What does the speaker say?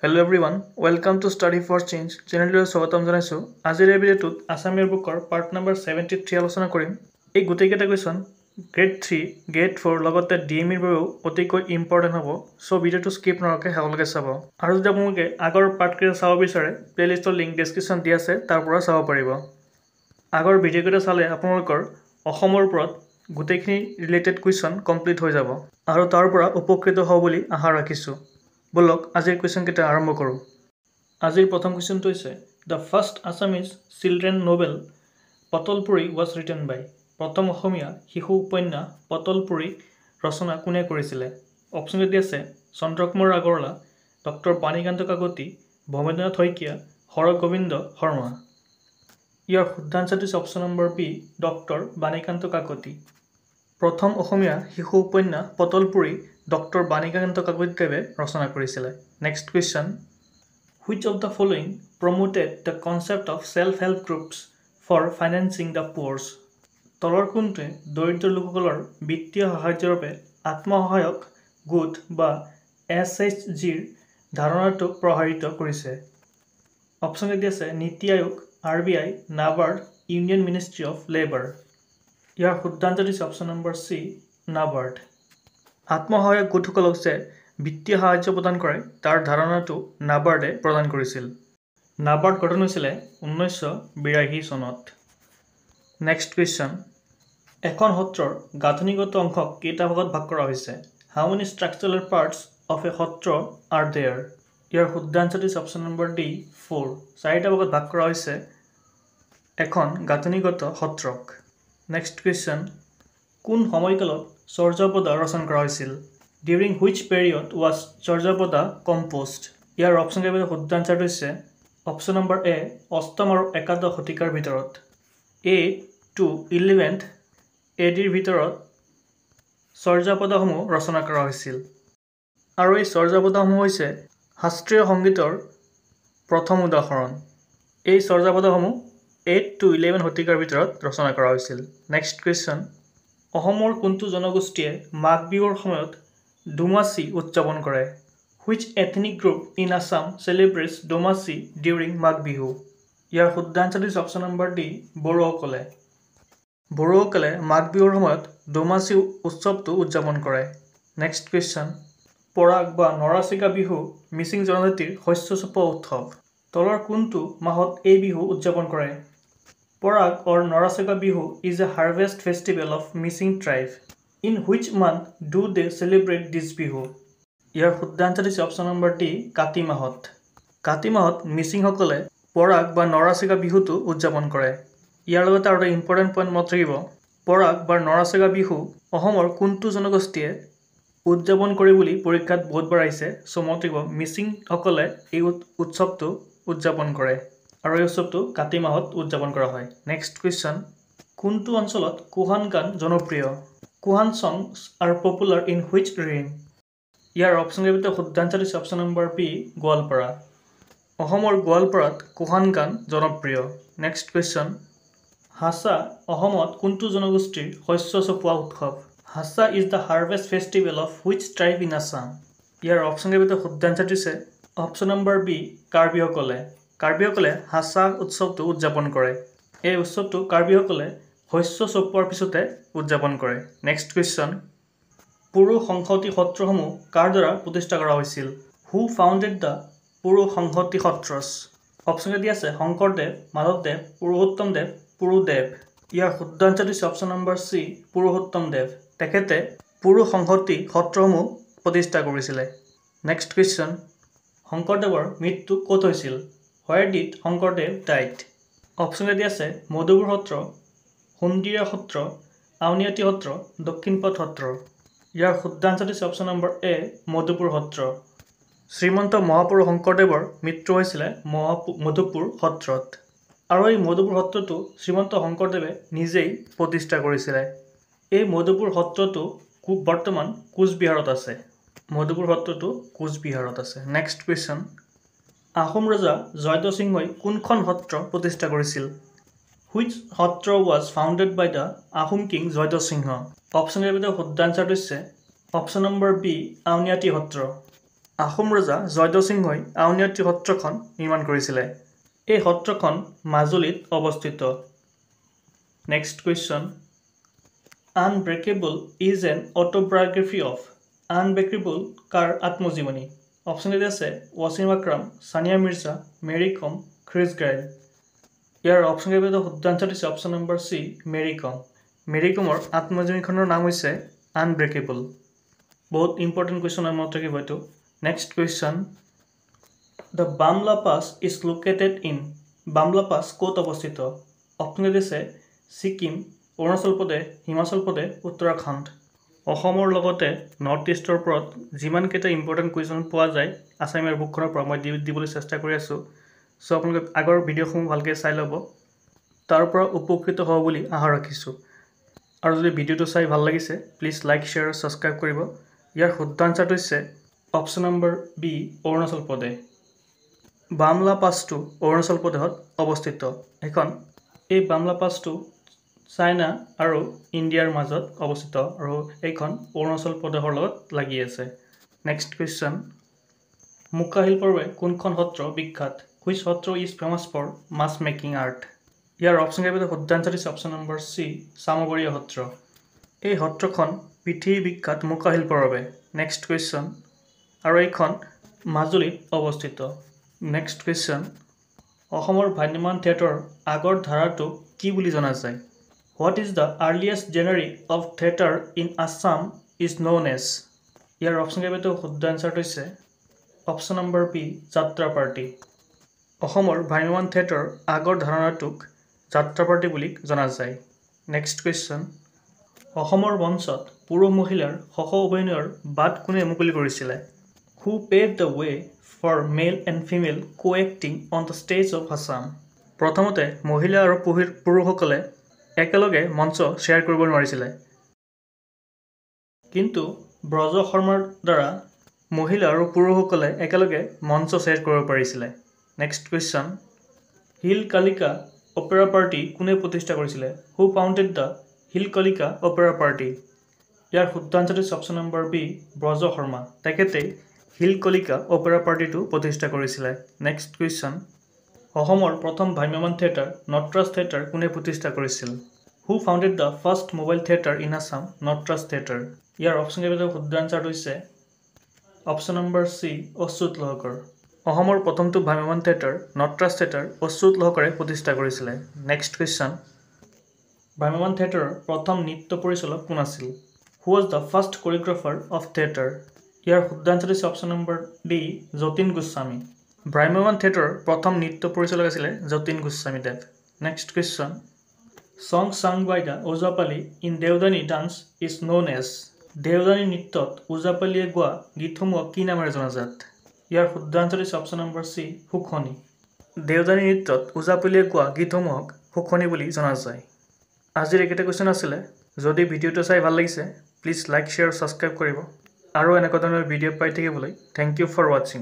Hello everyone, welcome to Study for Change. Channel স্বাগতম জনাইছো। আজিৰ এই ভিডিঅ'টোত আসামীৰ বুকৰ পাৰ্ট নম্বৰ 73 আলোচনা কৰিম। এই গোটেইকেইটা কুৱেশ্যন গ্ৰেড 3, গ্ৰেড 4 লগতে ডিএমইৰ বাবেও অতিকৈ ইম্পৰ্টেণ্ট হ'ব। চ' ভিডিঅ'টো স্কিপ নকৰাকৈ শেষলৈকে চাব। আৰু যদি আপোনালোকে আগৰ পাৰ্টকেইটা চাব বিচাৰে, প্লেলিষ্টৰ লিংক ডেছক্ৰিপশ্যন দিয়া আছে, তাৰ পৰা চাব পাৰিব। আগৰ ভিডিঅ'কেইটা চালে আপোনালোকৰ অসমৰ ওপৰত গোটেইখিনি ৰিলেটেড কুৱেশ্যন কমপ্লিট হৈ যাব আৰু তাৰ পৰা উপকৃত হ'ব বুলি আশা ৰাখিছোঁ। বলক আজিৰ কুৱেশ্যনকেইটা আৰম্ভ কৰোঁ। আজিৰ প্ৰথম কুৱেশ্যনটো হৈছে the first Assamese children novel পটলপুৰি ৱাজ ৰিটেন বাই। প্ৰথম অসমীয়া শিশু উপন্যাস পটলপুৰি ৰচনা কোনে কৰিছিলে? অপশ্যন কেইটা আছে চন্দ্ৰকুমাৰ আগৰৱালা, ডক্টৰ বাণীকান্ত কাকতি, ভৱেন্দ্ৰনাথ শইকীয়া, হৰগোবিন্দ শৰ্মা। ইয়াৰ শুদ্ধ আনচাৰটো হৈছে option number B, doctor Banikanta Kakati. প্ৰথম অসমীয়া শিশু উপন্যাস পটলপুৰি ডক্টৰ বাণীকান্ত কাকতিদেৱে ৰচনা কৰিছিলে। Next question, which of the following promoted the concept of self help groups for financing the poors? তলৰ কোনটোৱে দৰিদ্ৰ লোকসকলৰ বিত্তীয় সাহায্যৰ বাবে আত্মসহায়ক গোট বা SHGৰ ধাৰণাটোক প্ৰসাৰিত কৰিছে? অপশ্যন কেইটা আছে NITI Aayog, RBI, NABARD, union ministry of labour. ইয়াৰ শুদ্ধ আনচাৰটো হৈছে অপশ্যন নম্বৰ চি, নাবাৰ্ড। আত্মসহায়ক গোটসকলক যে বিত্তীয় সাহায্য প্ৰদান কৰে তাৰ ধাৰণাটো নাবাৰ্ডে প্ৰদান কৰিছিল। নাবাৰ্ড গঠন হৈছিলে 1982 চনত। নেক্সট কুৱেশ্যন, এখন সত্ৰৰ গাঁথনিগত অংশক কেইটা ভাগত ভাগ কৰা হৈছে? How many structural parts of a sattra are there? ইয়াৰ শুদ্ধ আনচাৰটো হৈছে অপশ্যন নম্বৰ ডি, 4। 4টা ভাগত ভাগ কৰা হৈছে এখন গাঁথনিগত সত্ৰক। নেক্সট কুৱেশ্যন, কোন সময়কালত চৰ্যাপদা ৰচনা কৰা হৈছিল? During which period was Charyapada composed? ইয়াৰ অপশ্যন কেইটা শুদ্ধ আনচাৰটো হৈছে অপশ্যন নম্বৰ এ, অষ্টম আৰু একাদশ শতিকাৰ ভিতৰত। 8 to 11th ADৰ ভিতৰত চৰ্যাপদাসমূহ ৰচনা কৰা হৈছিল। আৰু এই চৰ্যাপদাসমূহ হৈছে শাস্ত্ৰীয় সংগীতৰ প্ৰথম উদাহৰণ। এই চৰ্যাপদাসমূহ 8 to 11 শতিকাৰ ভিতৰত ৰচনা কৰা হৈছিল। নেক্সট কুৱেশ্যন, অসমৰ কোনটো জনগোষ্ঠীয়ে মাঘ বিহুৰ সময়ত ডুমাচী উদযাপন কৰে? Which ethnic group in Assam celebrates Dumasi during Magh Bihu? ইয়াৰ শুদ্ধ আনচাৰটো হৈছে অপশ্যন নম্বৰ ডি, বড়োসকলে। বড়োসকলে মাঘ বিহুৰ সময়ত ডুমাচী উৎসৱটো উদযাপন কৰে। নেক্সট কুৱেশ্যন, পৰাগ বা নৰাচিগা বিহু মিচিং জনজাতিৰ শস্য চপোৱা উৎসৱ। তলৰ কোনটো মাহত এই বিহু উদযাপন কৰে? Porag or Narasinga Bihu is a harvest festival of Mising tribe. In which month do they celebrate this Bihu? ইয়াৰ শুদ্ধ আনচাৰটো হৈছে অপশ্যন নম্বৰ ডি, কাতি মাহত। কাতি মাহত মিচিংসকলে পৰাগ বা নৰাচিগা বিহুটো উদযাপন কৰে। ইয়াৰ লগতে আৰু এটা ইম্পৰ্টেণ্ট পইণ্ট মনত ৰাখিব, পৰাগ বা নৰাচিগা বিহু অসমৰ কোনটো জনগোষ্ঠীয়ে উদযাপন কৰে বুলি পৰীক্ষাত বহুতবাৰ আহিছে। চ' মনত ৰাখিব, মিচিংসকলে এই উৎসৱটো উদযাপন কৰে আৰু এই উৎসৱটো কাতি মাহত উদযাপন কৰা হয়। নেক্সট কুৱেশ্যন, কোনটো অঞ্চলত কুহান গান জনপ্ৰিয়? কুহান songs are popular in which region? Year option কেইটা শুদ্ধ আনচাৰটো হৈছে অপশ্যন নম্বৰ বি, গোৱালপাৰা। অসমৰ গোৱালপাৰাত কুহান গান জনপ্ৰিয়। নেক্সট কুৱেশ্যন, হাছা অসমত কোনটো জনগোষ্ঠীৰ শস্য চপোৱা উৎসৱ? Hacha is the harvest festival of which tribe in Assam? ইয়াৰ অপশ্যন কেইটা শুদ্ধ আনচাৰটো হৈছে অপশ্যন নম্বৰ বি, কাৰ্বিসকলে। কাৰ্বিসকলে হাছা উৎসৱটো উদযাপন কৰে। এই উৎসৱটো কাৰ্বিসকলে শস্য চপোৱাৰ পিছতে উদযাপন কৰে। নেক্সট কুৱেশ্যন, পুৰুষ সংহতি সত্ৰসমূহ কাৰ দ্বাৰা প্ৰতিষ্ঠা কৰা হৈছিল? হু ফাউণ্ডেড দ্য পুৰুষ সংহতি সত্ৰছ? অপশ্যন কেইটা আছে শংকৰদেৱ, মাধৱদেৱ, পুৰুষোত্তম দেৱ, পুৰুদেৱ। ইয়াৰ শুদ্ধ আনচাৰটো হৈছে অপশ্যন নম্বৰ চি, পুৰুষোত্তম দেৱ। তেখেতে পুৰুষ সংহতি সত্ৰসমূহ প্ৰতিষ্ঠা কৰিছিলে। নেক্সট কুৱেশ্যন, শংকৰদেৱৰ মৃত্যু ক'ত হৈছিল? হোৱেৰ ডিড শংকৰদেৱ ডাইড? অপশ্যন কেইটা আছে মধুপুৰ সত্ৰ, সুন্দিৰা সত্ৰ, আউনীআটী সত্ৰ, দক্ষিণপাট সত্ৰ। ইয়াৰ শুদ্ধ আনচাৰটো হৈছে অপশ্যন নম্বৰ এ, মধুপুৰ সত্ৰ। শ্ৰীমন্ত মহাপুৰুষ শংকৰদেৱৰ মৃত্যু হৈছিলে মধুপুৰ সত্ৰত। আৰু এই মধুপুৰ সত্ৰটো শ্ৰীমন্ত শংকৰদেৱে নিজেই প্ৰতিষ্ঠা কৰিছিলে। এই মধুপুৰ সত্ৰটো বৰ্তমান কোচবিহাৰত আছে। মধুপুৰ সত্ৰটো কোচবিহাৰত আছে। নেক্সট কুৱেশ্যন, আহোম ৰজা জয়ধ্বজ সিংহই কোনখন সত্ৰ প্ৰতিষ্ঠা কৰিছিল? Which sattra was founded by the Ahom king Jayadhwaj Singha? Option কেইটা শুদ্ধ আনচাৰটো হৈছে option number B, Auniati sattra. Ahom ৰজা জয়ধ্বজ সিংহই আউনীআটী সত্ৰখন নিৰ্মাণ কৰিছিলে। এই সত্ৰখন মাজুলীত অৱস্থিত। Next question, unbreakable is an autobiography of. Unbreakable কাৰ আত্মজীৱনী? অপশ্যন এ আছে ৱাছিম আকৰাম, ছানিয়া মিৰ্জা, মেৰী কম, ক্ৰিছ গেইল। ইয়াৰ অপশ্যন এ শুদ্ধ আনচাৰ দিছে option number C, Mary Kom. Mary কমৰ আত্মজীৱনীখনৰ নাম হৈছে আনব্ৰেকেবল। বহুত ইম্পৰ্টেণ্ট কুৱেশ্যন হয়, মনত ৰাখিব এইটো। Next question, the Bumla pass is located in. Bumla pass ক'ত অৱস্থিত? অপশ্যন এ দিছে ছিকিম, অৰুণাচল প্ৰদেশ, হিমাচল প্ৰদেশ, উত্তৰাখণ্ড। অসমৰ লগতে নৰ্থ ইষ্টৰ ওপৰত যিমানকেইটা ইম্পৰ্টেণ্ট কুৱেশ্যন পোৱা যায় আছামিয়াৰ বুকখনৰ পৰা মই দিবলৈ চেষ্টা কৰি আছোঁ। চ' আপোনালোকে আগৰ ভিডিঅ'সমূহ ভালকৈ চাই ল'ব, তাৰ পৰা উপকৃত হ'ব বুলি আশা ৰাখিছোঁ। আৰু যদি ভিডিঅ'টো চাই ভাল লাগিছে প্লিজ লাইক, শ্বেয়াৰ আৰু ছাবস্ক্ৰাইব কৰিব। ইয়াৰ শুদ্ধ আনচাৰটো হৈছে option number B, Arunachal Pradesh. বামলা পাছটো Arunachal প্ৰদেশত অৱস্থিত। এই বামলা পাছটো চাইনা আৰু ইণ্ডিয়াৰ মাজত অৱস্থিত আৰু এইখন অৰুণাচল প্ৰদেশৰ লগত লাগি আছে। নেক্সট কুৱেশ্যন, মুখা শিল্পৰ বাবে কোনখন সত্ৰ বিখ্যাত? Which sattra is famous for mask making art? ইয়াৰ অপশ্যন এ শুদ্ধ আনচাৰ দিছে option number C, Samaguri sattra. এই সত্ৰখন পৃথিৱী বিখ্যাত মুখা শিল্পৰ বাবে। নেক্সট কুৱেশ্যন, আৰু এইখন মাজুলীত অৱস্থিত। নেক্সট কুৱেশ্যন, অসমৰ ভ্ৰাম্যমাণ থিয়েটাৰৰ আগৰ ধাৰাটোক কি বুলি জনা যায়? What is the earliest genre of theatre in Assam is known as? ইয়াৰ অপশ্যন এ শুদ্ধ আনচাৰটো হৈছে option number B, jatra party. অসমৰ ভ্ৰাম্যমাণ থিয়েটাৰৰ আগৰ ধাৰণাটোক যাত্ৰা পাৰ্টি বুলি জনা যায়। নেক্সট কুৱেশ্যন, অসমৰ মঞ্চত পুৰুষ মহিলাৰ সহ অভিনয়ৰ বাট কোনে মুকলি কৰিছিলে? Who paved the way for male and female co-acting on the stage of Assam? প্ৰথমতে মহিলা আৰু পুৰুষসকলে একেলগে মঞ্চ শ্বেয়াৰ কৰিব নোৱাৰিছিলে, কিন্তু ব্ৰজ শৰ্মাৰ দ্বাৰা মহিলা আৰু পুৰুষসকলে একেলগে মঞ্চ শ্বেয়াৰ কৰিব পাৰিছিলে। Next question, Hill Kalika opera party কোনে প্ৰতিষ্ঠা কৰিছিলে? Who founded the Hill Kalika opera party? ইয়াৰ শুদ্ধ আনচাৰটো হৈছে option number B, Braja Sharma. তেখেতেই হিল কলিকা অপেৰা পাৰ্টিটো প্ৰতিষ্ঠা কৰিছিলে। নেক্সট কুৱেশ্যন, অসমৰ প্ৰথম ভ্ৰাম্যমাণ থিয়েটাৰ নটৰাজ থিয়েটাৰ কোনে প্ৰতিষ্ঠা কৰিছিল? Who founded the first mobile theatre in Assam? Natraj theatre. ইয়াৰ অপশ্যন এ শুদ্ধ আনচাৰটো হৈছে option number C, Achyut Lahkar. অসমৰ প্ৰথমটো ভ্ৰাম্যমাণ থিয়েটাৰ নটৰাজ থিয়েটাৰ অচ্যুত লহকৰে প্ৰতিষ্ঠা কৰিছিলে। নেক্সট কুৱেশ্যন, ভ্ৰাম্যমাণ থিয়েটাৰৰ প্ৰথম নৃত্য পৰিচালক কোন আছিল? Who was the first choreographer of theatre? ইয়াৰ শুদ্ধ আনচাৰ হৈছে option number D, Jatin Goswami. ভ্ৰাম্যমাণ থিয়েটাৰৰ প্ৰথম নৃত্য পৰিচালক আছিলে Jatin Goswami Dev. Next question, song sung by the Ojapali in Deodhani dance is known as. দেওদানী নৃত্যত ওজাপালিয়ে গোৱা গীতসমূহক কি নামেৰে জনাজাত? ইয়াৰ শুদ্ধ আনচাৰ হৈছে অপশ্যন নম্বৰ চি, সুখনি। দেওদানী নৃত্যত ওজাপালিয়ে গোৱা গীতসমূহক সুখনি বুলি জনা যায়। আজিৰ এইকেইটা কুৱেশ্যন আছিলে। যদি ভিডিঅ'টো চাই ভাল লাগিছে প্লিজ লাইক, শ্বেয়াৰ আৰু ছাবস্ক্ৰাইব কৰিব। আৰু এনেকুৱা ধৰণৰ ভিডিঅ' পাই থাকিবলৈ থেংক ইউ ফৰ ৱাচিং।